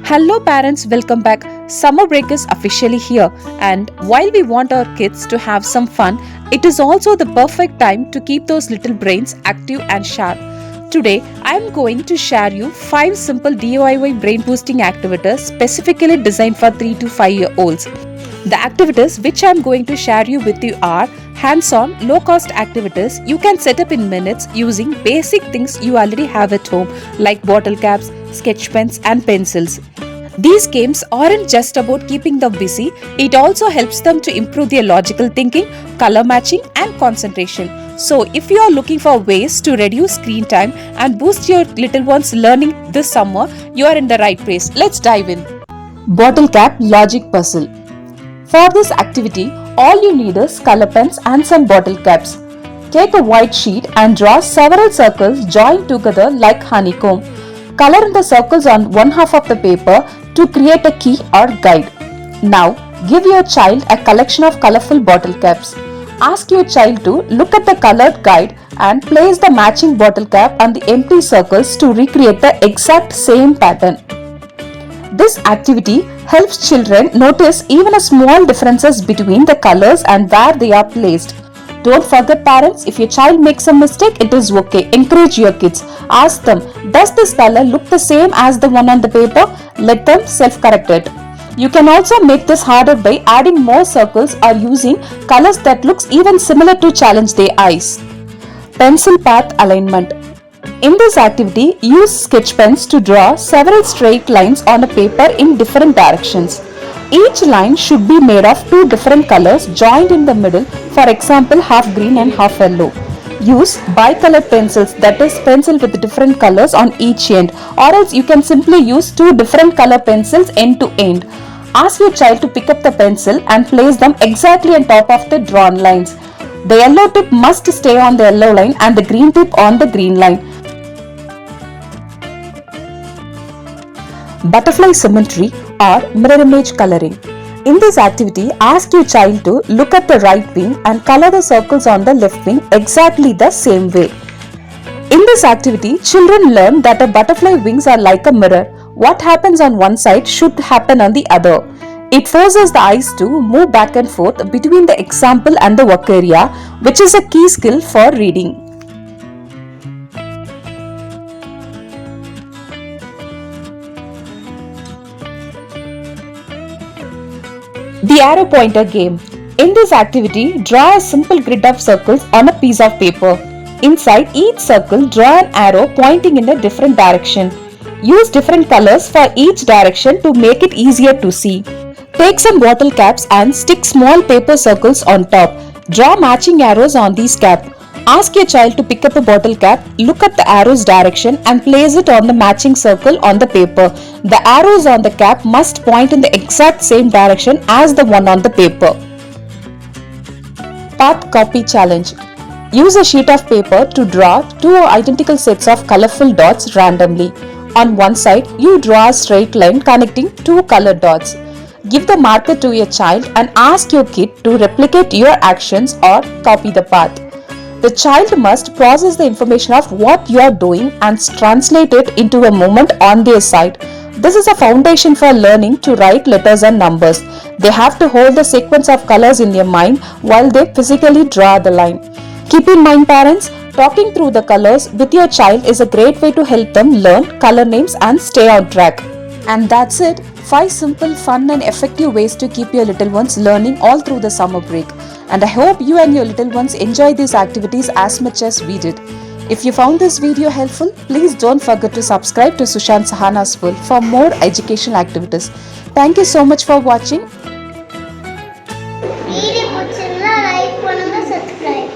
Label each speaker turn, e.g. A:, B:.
A: Hello parents, welcome back. Summer break is officially here, and while we want our kids to have some fun, it is also the perfect time to keep those little brains active and sharp. Today, I am going to share you 5 simple DIY brain boosting activities specifically designed for 3 to 5 year olds. The activities which I am going to share you with you are hands-on, low-cost activities you can set up in minutes using basic things you already have at home like bottle caps, sketch pens and pencils. These games aren't just about keeping them busy, it also helps them to improve their logical thinking, color matching and concentration. So if you are looking for ways to reduce screen time and boost your little one's learning this summer, you are in the right place. Let's dive in. Bottle cap logic puzzle. For this activity, all you need is color pens and some bottle caps. Take a white sheet and draw several circles joined together like honeycomb. Color in the circles on one half of the paper to create a key or guide. Now, give your child a collection of colorful bottle caps. Ask your child to look at the colored guide and place the matching bottle cap on the empty circles to recreate the exact same pattern. This activity helps children notice even a small differences between the colors and where they are placed. Don't forget parents, if your child makes a mistake, it is okay. Encourage your kids. Ask them, does this color look the same as the one on the paper? Let them self-correct it. You can also make this harder by adding more circles or using colors that looks even similar to challenge their eyes. Pencil path alignment. In this activity, use sketch pens to draw several straight lines on a paper in different directions. Each line should be made of 2 different colors joined in the middle, for example half green and half yellow. Use bicolored pencils, that is pencil with different colors on each end, or else you can simply use 2 different color pencils end to end. Ask your child to pick up the pencil and place them exactly on top of the drawn lines. The yellow tip must stay on the yellow line and the green tip on the green line. Butterfly symmetry or mirror image coloring. In this activity, ask your child to look at the right wing and color the circles on the left wing exactly the same way. In this activity, children learn that the butterfly wings are like a mirror. What happens on one side should happen on the other. It forces the eyes to move back and forth between the example and the work area, which is a key skill for reading. The arrow pointer game. In this activity, draw a simple grid of circles on a piece of paper. Inside each circle, draw an arrow pointing in a different direction. Use different colors for each direction to make it easier to see. Take some bottle caps and stick small paper circles on top. Draw matching arrows on these caps. Ask your child to pick up a bottle cap, look at the arrow's direction and place it on the matching circle on the paper. The arrows on the cap must point in the exact same direction as the one on the paper. Path copy challenge. Use a sheet of paper to draw 2 identical sets of colorful dots randomly. On one side, you draw a straight line connecting 2 colored dots. Give the marker to your child and ask your kid to replicate your actions or copy the path. The child must process the information of what you are doing and translate it into a moment on their side. This is a foundation for learning to write letters and numbers. They have to hold the sequence of colors in their mind while they physically draw the line. Keep in mind parents, talking through the colors with your child is a great way to help them learn color names and stay on track. And that's it. 5 simple, fun and effective ways to keep your little ones learning all through the summer break. And I hope you and your little ones enjoy these activities as much as we did. If you found this video helpful, please don't forget to subscribe to Sushant Sahana's World for more educational activities. Thank you so much for watching.
B: Video பிடிச்சிருந்தா like பண்ணுங்க, subscribe